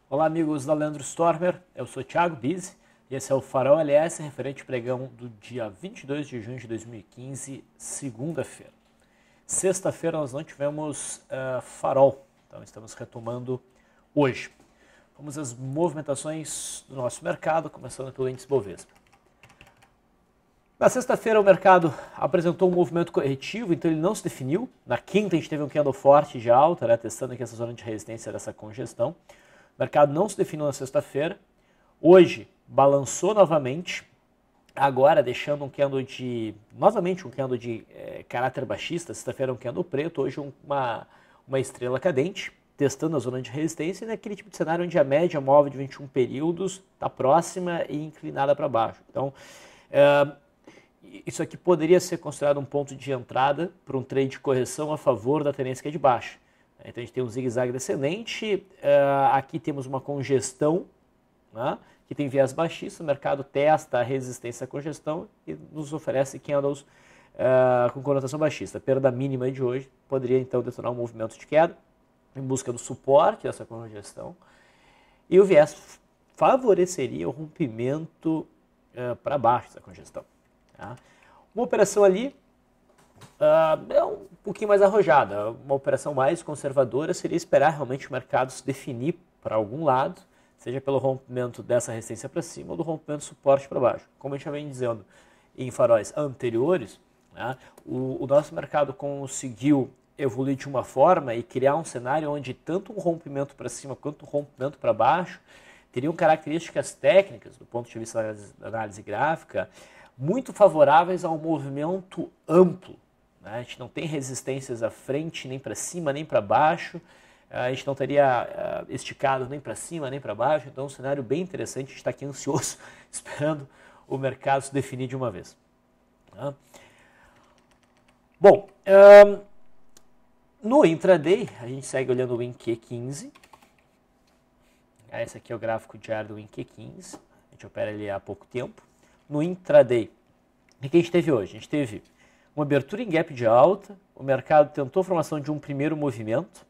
Olá, amigos da Leandro Stormer, eu sou Thiago Bizzi e esse é o Farol LS referente pregão do dia 22 de junho de 2015, segunda-feira. Sexta-feira nós não tivemos farol, então estamos retomando hoje. Vamos às movimentações do nosso mercado, começando pelo índice Bovespa. Na sexta-feira o mercado apresentou um movimento corretivo, então ele não se definiu. Na quinta a gente teve um candle forte de alta, testando aqui essa zona de resistência dessa congestão. O mercado não se definiu na sexta-feira. Hoje balançou novamente, agora deixando um candle de, novamente um candle de caráter baixista. Sexta-feira um candle preto, hoje uma estrela cadente, testando a zona de resistência, e naquele tipo de cenário onde a média móvel de 21 períodos está próxima e inclinada para baixo. Então, isso aqui poderia ser considerado um ponto de entrada para um trade de correção a favor da tendência que é de baixa. Então a gente tem um zigue-zague descendente, aqui temos uma congestão, né, que tem viés baixista, o mercado testa a resistência à congestão e nos oferece candles com conotação baixista. A perda mínima de hoje poderia então detonar um movimento de queda em busca do suporte dessa congestão, e o viés favoreceria o rompimento para baixo dessa congestão. Tá? Uma operação ali é um pouquinho mais arrojada. Uma operação mais conservadora seria esperar realmente o mercado se definir para algum lado, seja pelo rompimento dessa resistência para cima ou do rompimento de suporte para baixo. Como a gente já vem dizendo em faróis anteriores, né, o nosso mercado conseguiu evoluir de uma forma e criar um cenário onde tanto um rompimento para cima quanto um rompimento para baixo teriam características técnicas, do ponto de vista da análise gráfica, muito favoráveis ao movimento amplo. A gente não tem resistências à frente, nem para cima, nem para baixo. A gente não teria esticado nem para cima, nem para baixo. Então, é um cenário bem interessante. A gente está aqui ansioso, esperando o mercado se definir de uma vez. Bom, no intraday, a gente segue olhando o WinQ15. Esse aqui é o gráfico diário do WinQ15. A gente opera ele há pouco tempo. No intraday, o que a gente teve hoje? A gente teve uma abertura em gap de alta, o mercado tentou a formação de um primeiro movimento,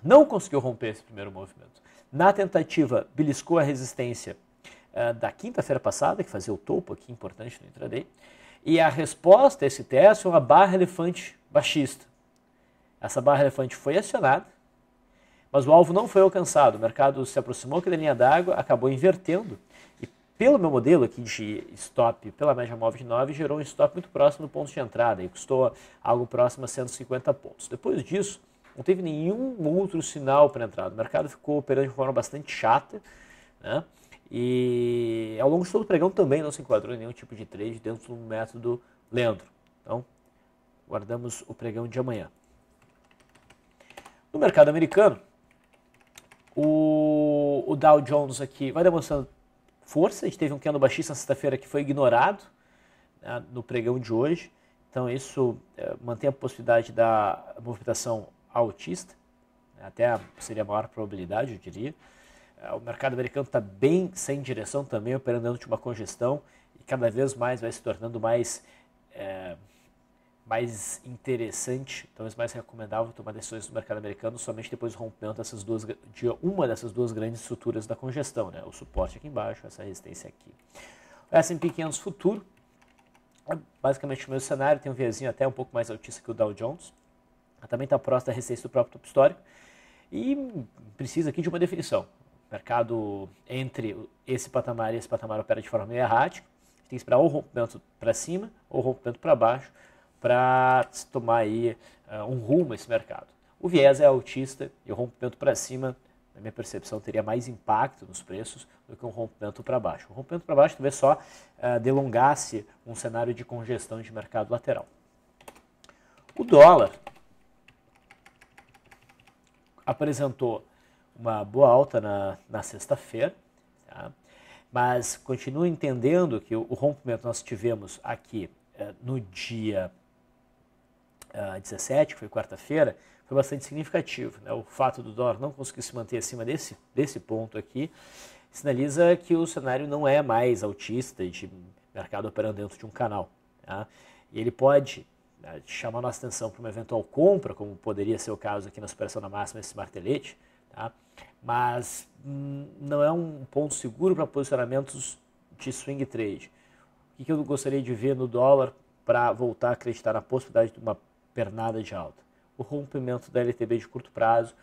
não conseguiu romper esse primeiro movimento. Na tentativa, beliscou a resistência da quinta-feira passada, que fazia o topo aqui, importante no intraday, e a resposta a esse teste é uma barra elefante baixista. Essa barra elefante foi acionada, mas o alvo não foi alcançado. O mercado se aproximou aqui da linha d'água, acabou invertendo, e pelo meu modelo aqui de stop, pela média móvel de 9, gerou um stop muito próximo do ponto de entrada e custou algo próximo a 150 pontos. Depois disso, não teve nenhum outro sinal para entrada. O mercado ficou operando de forma bastante chata, né? E ao longo de todo o pregão também não se enquadrou em nenhum tipo de trade dentro do método Leandro. Então, guardamos o pregão de amanhã. No mercado americano, o Dow Jones aqui vai demonstrando força. A gente teve um candle baixista na sexta-feira que foi ignorado, né, no pregão de hoje. Então isso mantém a possibilidade da movimentação altista, né, até seria a maior probabilidade, eu diria. O mercado americano está bem sem direção também, operando dentro de uma congestão, e cada vez mais vai se tornando mais interessante, talvez mais recomendável tomar decisões no mercado americano somente depois do rompimento de uma dessas duas grandes estruturas da congestão, né? O suporte aqui embaixo, essa resistência aqui. O S&P 500 futuro, basicamente o mesmo cenário, tem um viésinho até um pouco mais altista que o Dow Jones, também está próximo da resistência do próprio topo histórico, e precisa aqui de uma definição. O mercado entre esse patamar e esse patamar opera de forma meio errática, tem que esperar ou rompimento para cima ou rompimento para baixo, para tomar aí um rumo a esse mercado. O viés é altista e o rompimento para cima, na minha percepção, teria mais impacto nos preços do que um rompimento para baixo. O rompimento para baixo talvez só delongasse um cenário de congestão de mercado lateral. O dólar apresentou uma boa alta na sexta-feira, tá? Mas continuo entendendo que o rompimento que nós tivemos aqui no dia 17, que foi quarta-feira, foi bastante significativo, né? O fato do dólar não conseguir se manter acima desse ponto aqui sinaliza que o cenário não é mais altista de mercado operando dentro de um canal, tá? E ele pode chamar nossa atenção para uma eventual compra, como poderia ser o caso aqui na superação da máxima desse martelete, tá? Mas não é um ponto seguro para posicionamentos de swing trade. O que eu gostaria de ver no dólar para voltar a acreditar na possibilidade de uma pernada de alta? O rompimento da LTB de curto prazo,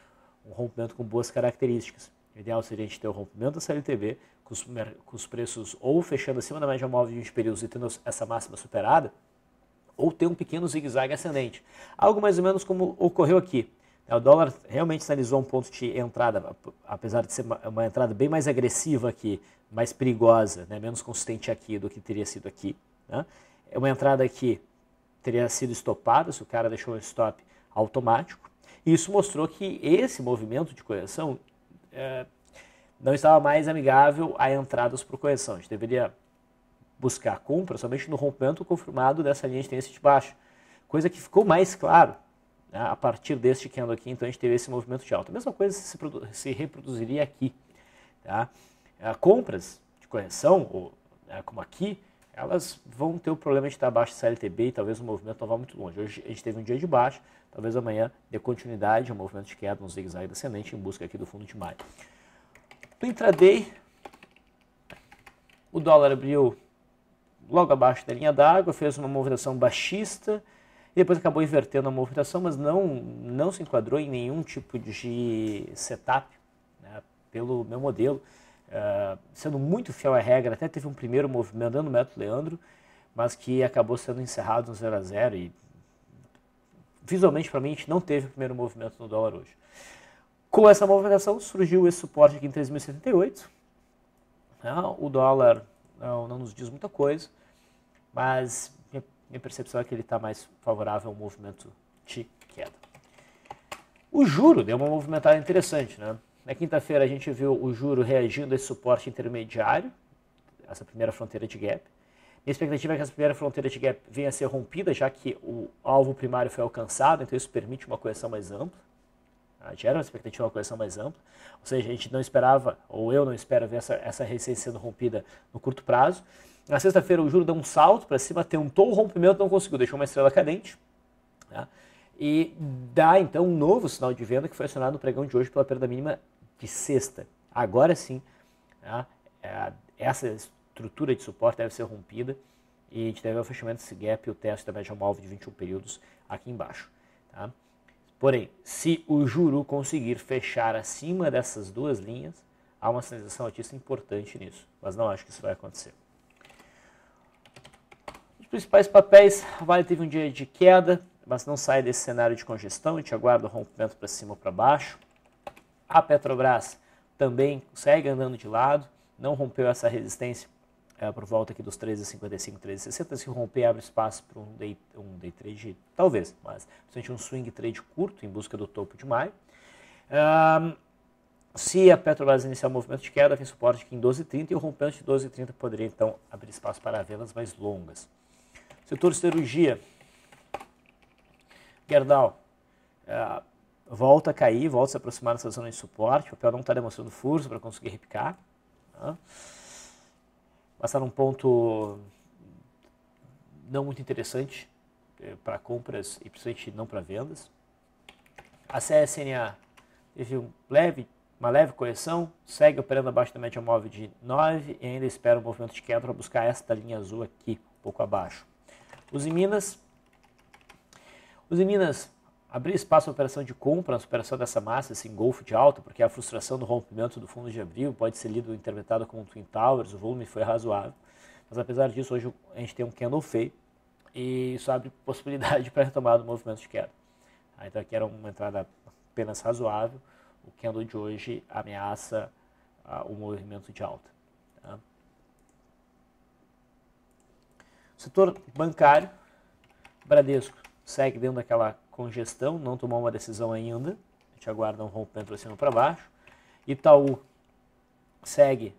um rompimento com boas características. O ideal seria a gente ter o rompimento da CLTB, com os preços ou fechando acima da média móvel de 20 períodos e tendo essa máxima superada, ou ter um pequeno zigue-zague ascendente. Algo mais ou menos como ocorreu aqui. O dólar realmente sinalizou um ponto de entrada, apesar de ser uma entrada bem mais agressiva aqui, mais perigosa, né, menos consistente aqui do que teria sido aqui. Né? É uma entrada que teria sido estopada se o cara deixou um stop automático. E isso mostrou que esse movimento de correção não estava mais amigável a entradas por correção. A gente deveria buscar compra somente no rompimento confirmado dessa linha de tendência de baixa. Coisa que ficou mais claro, né, a partir deste candle aqui, então a gente teve esse movimento de alta. A mesma coisa se reproduziria aqui. Tá? Compras de correção, ou, como aqui, elas vão ter o problema de estar abaixo de CLTB e talvez o movimento não vá muito longe. Hoje a gente teve um dia de baixa, talvez amanhã dê continuidade ao movimento de queda, um zigue-zague descendente em busca aqui do fundo de maio. No intraday, o dólar abriu logo abaixo da linha d'água, fez uma movimentação baixista e depois acabou invertendo a movimentação, mas não se enquadrou em nenhum tipo de setup, né, pelo meu modelo. Sendo muito fiel à regra, até teve um primeiro movimento dando o método Leandro, mas que acabou sendo encerrado no 0 a 0 e visualmente para mim a gente não teve o primeiro movimento no dólar hoje. Com essa movimentação surgiu esse suporte aqui em 3.078. O dólar não nos diz muita coisa, mas minha percepção é que ele está mais favorável ao movimento de queda. O juro deu uma movimentada interessante, né? Na quinta-feira a gente viu o juro reagindo a esse suporte intermediário, essa primeira fronteira de gap. Minha expectativa é que essa primeira fronteira de gap venha a ser rompida, já que o alvo primário foi alcançado, então isso permite uma correção mais ampla. Gera uma expectativa de uma correção mais ampla, ou seja, a gente não esperava, ou eu não espero ver essa resistência sendo rompida no curto prazo. Na sexta-feira o juro deu um salto para cima, tentou o rompimento, não conseguiu, deixou uma estrela cadente, tá? E dá então um novo sinal de venda que foi acionado no pregão de hoje pela perda mínima de sexta. Agora sim, tá? Essa estrutura de suporte deve ser rompida e a gente deve ver o fechamento desse gap e o teste da média móvel de 21 períodos aqui embaixo. Tá? Porém, se o juro conseguir fechar acima dessas duas linhas, há uma sinalização altista importante nisso, mas não acho que isso vai acontecer. Os principais papéis, a Vale teve um dia de queda, mas não sai desse cenário de congestão, a gente aguarda o rompimento para cima ou para baixo. A Petrobras também segue andando de lado, não rompeu essa resistência por volta aqui dos 13,55, 13,60. Se romper, abre espaço para um day trade, talvez, mas principalmente um swing trade curto em busca do topo de maio. Se a Petrobras iniciar o movimento de queda, tem suporte aqui em 12,30 e o rompimento de 12,30 poderia então abrir espaço para vendas mais longas. Setor siderurgia, Gerdau, volta a cair, volta a se aproximar dessa zona de suporte, o papel não está demonstrando força para conseguir repicar. Passar num ponto não muito interessante para compras e principalmente não para vendas. A CSNA teve uma leve correção, segue operando abaixo da média móvel de 9 e ainda espera um movimento de queda para buscar esta linha azul aqui, um pouco abaixo. Os em Minas abriu espaço para operação de compra na superação dessa massa, esse engolfo de alta, porque a frustração do rompimento do fundo de abril pode ser lido interpretado como Twin Towers, o volume foi razoável, mas apesar disso hoje a gente tem um candle feio e isso abre possibilidade para retomada do movimento de queda. Então aqui era uma entrada apenas razoável, o candle de hoje ameaça o movimento de alta. Tá? Setor bancário, Bradesco segue dentro daquela congestão, não tomou uma decisão ainda, a gente aguarda um rompimento para cima para baixo. Itaú segue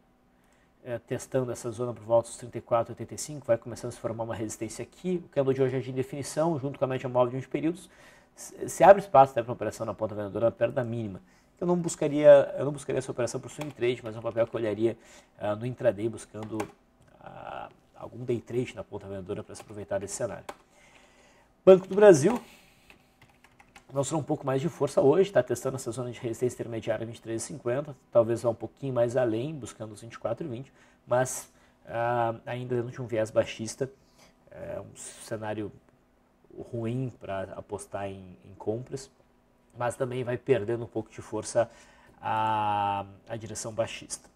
testando essa zona por volta dos 34,85, vai começando a se formar uma resistência aqui. O candle de hoje é de indefinição, junto com a média móvel de 20 períodos. Se abre espaço até para uma operação na ponta vendedora perto da mínima. Eu não buscaria essa operação para o swing trade, mas é um papel que eu olharia no intraday, buscando algum day trade na ponta vendedora para se aproveitar desse cenário. Banco do Brasil, mostrou um pouco mais de força hoje, está testando essa zona de resistência intermediária 23,50, talvez vá um pouquinho mais além, buscando os 24,20, mas ainda dentro de um viés baixista, um cenário ruim para apostar em compras, mas também vai perdendo um pouco de força a direção baixista.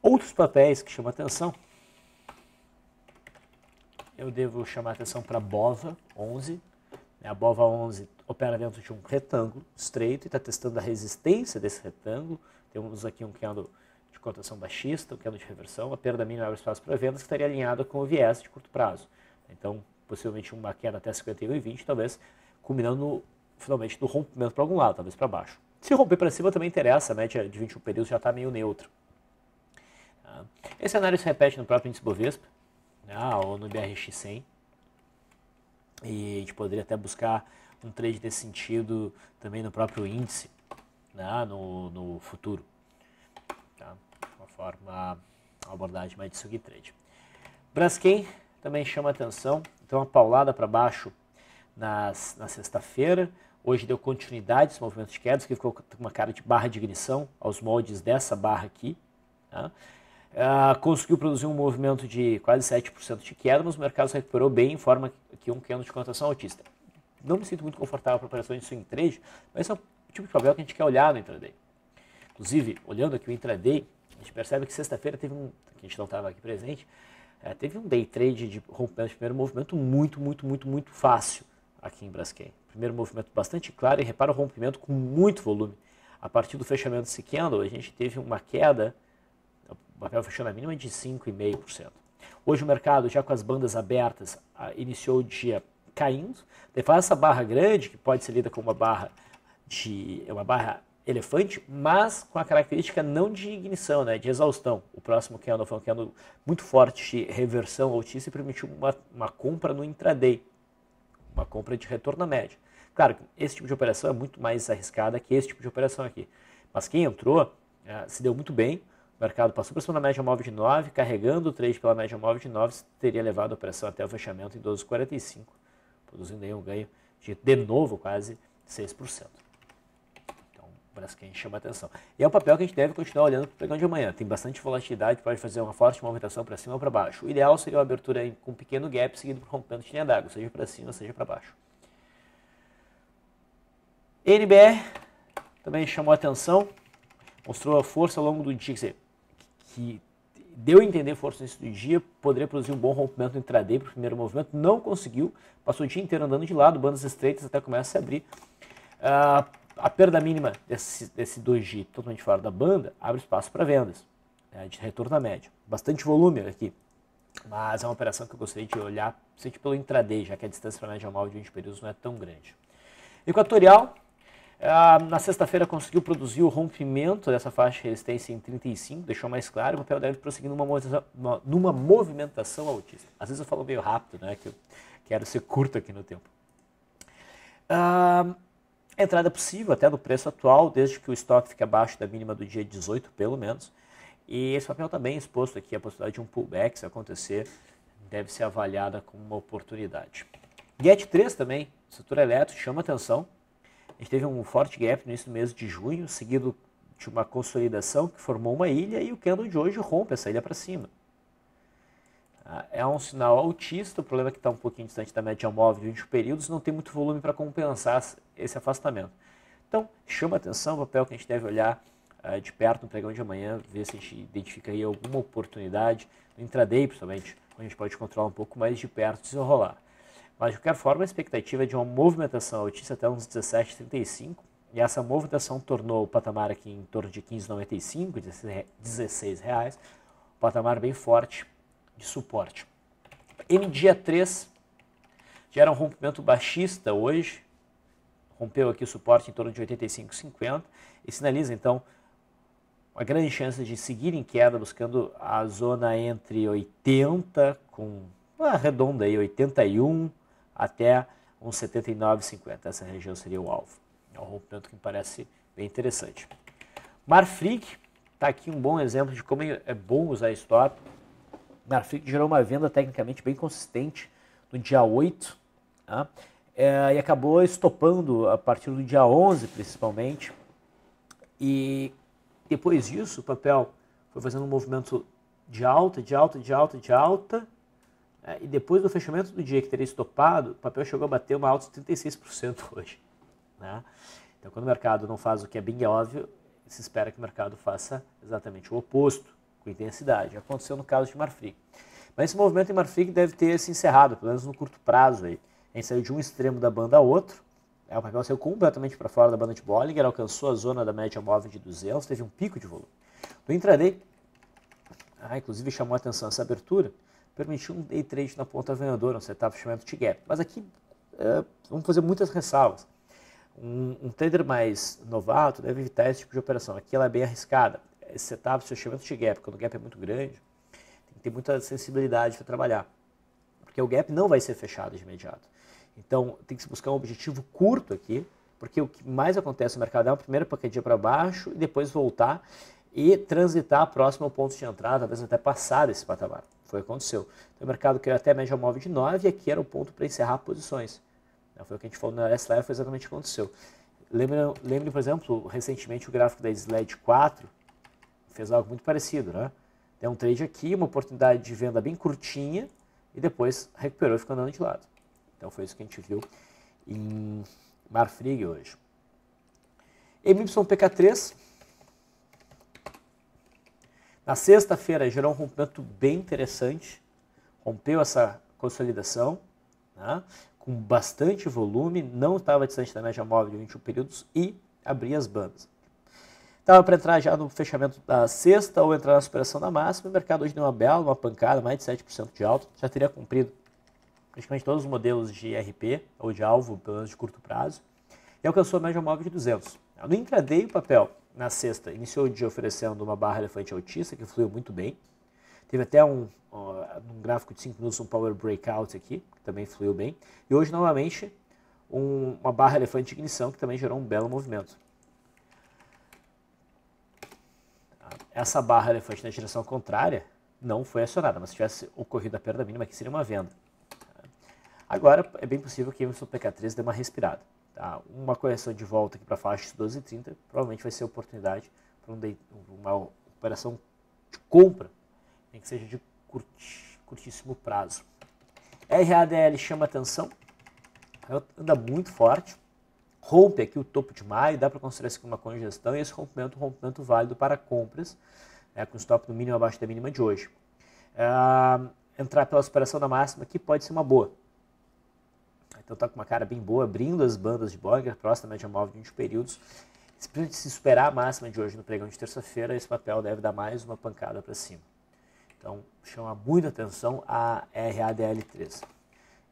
Outros papéis que chamam atenção, eu devo chamar atenção para a BOVA 11. A BOVA 11 opera dentro de um retângulo estreito e está testando a resistência desse retângulo. Temos aqui um candle de cotação baixista, um candle de reversão, a perda mínima abre espaço para vendas que estaria alinhada com o viés de curto prazo. Então, possivelmente uma queda até 51,20, talvez culminando finalmente no rompimento para algum lado, talvez para baixo. Se romper para cima também interessa, a média de 21 períodos já está meio neutro. Esse cenário se repete no próprio índice Bovespa, ou no BRX100, e a gente poderia até buscar um trade desse sentido também no próprio índice, no futuro. Tá? Uma forma, uma abordagem mais de swing trade. Braskem também chama atenção, então uma paulada para baixo na sexta-feira. Hoje deu continuidade esse movimento de quedas, que ficou com uma cara de barra de ignição aos moldes dessa barra aqui. Tá? Conseguiu produzir um movimento de quase 7% de queda, mas o mercado se recuperou bem em forma que um candle de cotação altista. Não me sinto muito confortável para operações de swing trade, mas esse é o tipo de papel que a gente quer olhar no intraday. Inclusive, olhando aqui o intraday, a gente percebe que sexta-feira teve que a gente não estava aqui presente, teve um day trade de rompimento de primeiro movimento muito fácil aqui em Braskem. Primeiro movimento bastante claro e repara o rompimento com muito volume. A partir do fechamento desse candle, a gente teve uma queda, o papel fechou na mínima de 5,5%. Hoje o mercado, já com as bandas abertas, iniciou o dia caindo. Daí faz essa barra grande, que pode ser lida como uma barra elefante, mas com a característica não de ignição, de exaustão. O próximo candle foi um candle muito forte de reversão altista e permitiu uma compra no intraday, uma compra de retorno à média. Claro que esse tipo de operação é muito mais arriscada que esse tipo de operação aqui. Mas quem entrou se deu muito bem. O mercado passou por cima da média móvel de 9, carregando o trade pela média móvel de 9, teria levado a operação até o fechamento em 12,45, produzindo aí um ganho de novo, quase 6%. Então, o Braskem chama atenção. E é um papel que a gente deve continuar olhando para o pregão de amanhã. Tem bastante volatilidade, pode fazer uma forte movimentação para cima ou para baixo. O ideal seria uma abertura aí com um pequeno gap, seguido por rompimento de linha d'água, seja para cima, seja para baixo. NBR também chamou atenção, mostrou a força ao longo do dia, que deu a entender força nesse do dia, poderia produzir um bom rompimento no intraday para o primeiro movimento, não conseguiu, passou o dia inteiro andando de lado, bandas estreitas até começa a se abrir. A perda mínima desse doji totalmente fora da banda abre espaço para vendas, de retorno à média. Bastante volume aqui, mas é uma operação que eu gostaria de olhar sempre pelo intraday, já que a distância para a média móvel de 20 períodos não é tão grande. Equatorial, na sexta-feira conseguiu produzir o rompimento dessa faixa de resistência em 35, deixou mais claro, o papel deve prosseguir numa movimentação altista. Às vezes eu falo meio rápido, que eu quero ser curto aqui no tempo. Entrada possível até no preço atual, desde que o estoque fique abaixo da mínima do dia 18, pelo menos. E esse papel também exposto aqui, a possibilidade de um pullback, se acontecer, deve ser avaliada como uma oportunidade. GET3 também, setor elétrico, chama atenção. A gente teve um forte gap no início do mês de junho, seguido de uma consolidação que formou uma ilha e o candle de hoje rompe essa ilha para cima. É um sinal altista, o problema é que está um pouquinho distante da média móvel de 20 períodos, não tem muito volume para compensar esse afastamento. Então, chama atenção o papel que a gente deve olhar de perto no pregão de amanhã, ver se a gente identifica aí alguma oportunidade, no intraday principalmente, onde a gente pode controlar um pouco mais de perto e desenrolar. Mas, de qualquer forma, a expectativa é de uma movimentação altista até uns 17,35, e essa movimentação tornou o patamar aqui em torno de 15,95, 16 reais, um patamar bem forte de suporte. MDA3 gera um rompimento baixista hoje, rompeu aqui o suporte em torno de 85,50 e sinaliza, então, uma grande chance de seguir em queda, buscando a zona entre 80, com uma redonda aí, 81, até uns 79,50. Essa região seria o alvo. É um rompimento que me parece bem interessante. Marfrig, está aqui um bom exemplo de como é bom usar stop. Marfrig gerou uma venda tecnicamente bem consistente no dia 8. Tá? e acabou estopando a partir do dia 11, principalmente. E depois disso, o papel foi fazendo um movimento de alta, de alta, de alta, de alta. E depois do fechamento do dia que teria estopado, o papel chegou a bater uma alta de 36% hoje. Né? Então, quando o mercado não faz o que é bem óbvio, se espera que o mercado faça exatamente o oposto, com intensidade. Aconteceu no caso de Marfrig. Mas esse movimento em Marfrig deve ter se encerrado, pelo menos no curto prazo. Aí. A gente saiu de um extremo da banda a outro. O papel saiu completamente para fora da banda de Bollinger, alcançou a zona da média móvel de 200, teve um pico de volume. No intraday, inclusive chamou a atenção essa abertura, permitiu um day trade na ponta vendedora, um setup chamado T-Gap. Mas aqui vamos fazer muitas ressalvas. Um trader mais novato deve evitar esse tipo de operação. Aqui ela é bem arriscada. Esse setup, se chama de gap, quando o gap é muito grande, tem que ter muita sensibilidade para trabalhar. Porque o gap não vai ser fechado de imediato. Então tem que se buscar um objetivo curto aqui, porque o que mais acontece no mercado é uma primeira pancadinha para baixo e depois voltar e transitar próximo ao ponto de entrada, talvez até passar desse patamar. Foi o que aconteceu. Então, o mercado criou até a média móvel de 9 e aqui era o ponto para encerrar posições. Foi o que a gente falou na last live, foi exatamente o que aconteceu. Lembre, por exemplo, recentemente o gráfico da SLED 4 fez algo muito parecido, né? Tem um trade aqui, uma oportunidade de venda bem curtinha e depois recuperou e ficou andando de lado. Então foi isso que a gente viu em Marfrig hoje. MYPK3, na sexta-feira gerou um rompimento bem interessante, rompeu essa consolidação, né, com bastante volume, não estava distante da média móvel de 21 períodos e abria as bandas. Estava para entrar já no fechamento da sexta ou entrar na superação da máxima, o mercado hoje deu uma bela, uma pancada, mais de 7% de alta, já teria cumprido praticamente todos os modelos de RP, ou de alvo, pelo menos de curto prazo, e alcançou a média móvel de 200. No intraday, o papel, na sexta, iniciou o dia oferecendo uma barra elefante altista, que fluiu muito bem. Teve até num gráfico de 5 minutos um power breakout aqui, que também fluiu bem. E hoje, novamente, uma barra elefante de ignição, que também gerou um belo movimento. Essa barra elefante na direção contrária não foi acionada, mas se tivesse ocorrido a perda mínima, aqui seria uma venda. Agora, é bem possível que o MYPK3 dê uma respirada. Tá? Uma correção de volta aqui para a faixa de 12,30 provavelmente vai ser oportunidade para uma operação de compra, nem que seja de curtíssimo prazo. RADL chama atenção, anda muito forte, rompe aqui o topo de maio, dá para considerar isso como uma congestão, e esse rompimento válido para compras, com stop no mínimo abaixo da mínima de hoje. Entrar pela superação da máxima aqui pode ser uma boa. Então está com uma cara bem boa, abrindo as bandas de Bollinger, próxima da média móvel de 20 períodos. Se superar a máxima de hoje no pregão de terça-feira, esse papel deve dar mais uma pancada para cima. Então chama muita atenção a RADL3.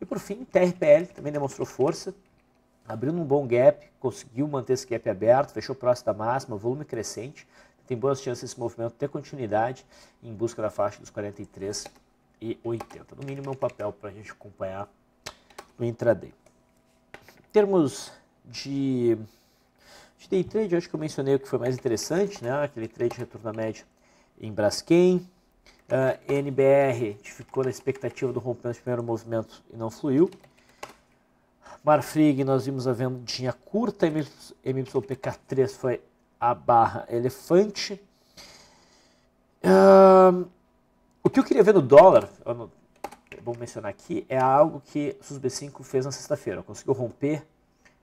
E por fim, TRPL também demonstrou força, abrindo um bom gap, conseguiu manter esse gap aberto, fechou próximo da máxima, volume crescente. Tem boas chances desse movimento ter continuidade em busca da faixa dos 43,80. No mínimo é um papel para a gente acompanhar no intraday. Em termos de day trade, eu acho que eu mencionei o que foi mais interessante, né? Aquele trade de retorno à média em Braskem. NBR ficou na expectativa do rompimento do primeiro movimento e não fluiu. Marfrig, nós vimos a vendinha curta, MYPK3 foi a barra elefante. O que eu queria ver no dólar, vou mencionar aqui, é algo que o SUSB5 fez na sexta-feira. Conseguiu romper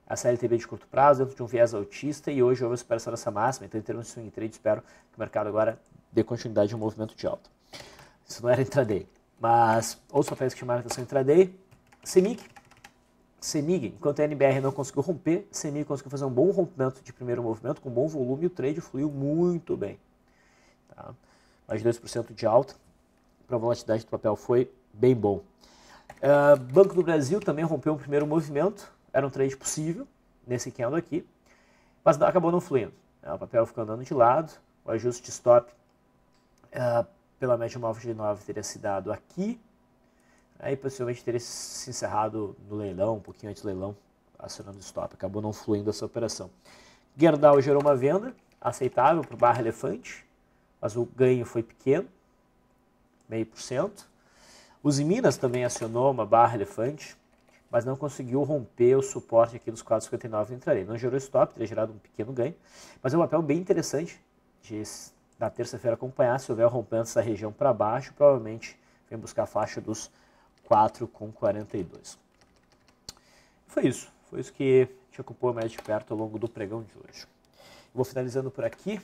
essa LTB de curto prazo dentro de um viés altista e hoje houve a superação dessa máxima. Então, em termos de swing trade, espero que o mercado agora dê continuidade a um movimento de alta. Isso não era intraday, mas outros papéis que chamaram a atenção intraday, CEMIG, enquanto a NBR não conseguiu romper, CEMIG conseguiu fazer um bom rompimento de primeiro movimento, com bom volume, e o trade fluiu muito bem. Tá? Mais de 2% de alta, para a volatilidade do papel foi bem bom. Banco do Brasil também rompeu o primeiro movimento, era um trade possível, nesse candle aqui, mas acabou não fluindo. O papel ficou andando de lado, o ajuste de stop pela média móvel de 9 teria se dado aqui, aí possivelmente teria se encerrado no leilão, um pouquinho antes do leilão, acionando o stop. Acabou não fluindo essa operação. Gerdau gerou uma venda aceitável para o barra elefante, mas o ganho foi pequeno, 0,5%. Usiminas também acionou uma barra elefante, mas não conseguiu romper o suporte aqui dos 4,59 no intraday. Não gerou stop, teria gerado um pequeno ganho, mas é um papel bem interessante de na terça-feira acompanhar. Se houver rompendo essa região para baixo, provavelmente vem buscar a faixa dos 4,42. Foi isso que te ocupou mais de perto ao longo do pregão de hoje. Vou finalizando por aqui.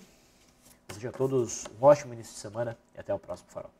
Desejo a todos um ótimo início de semana e até o próximo Farol.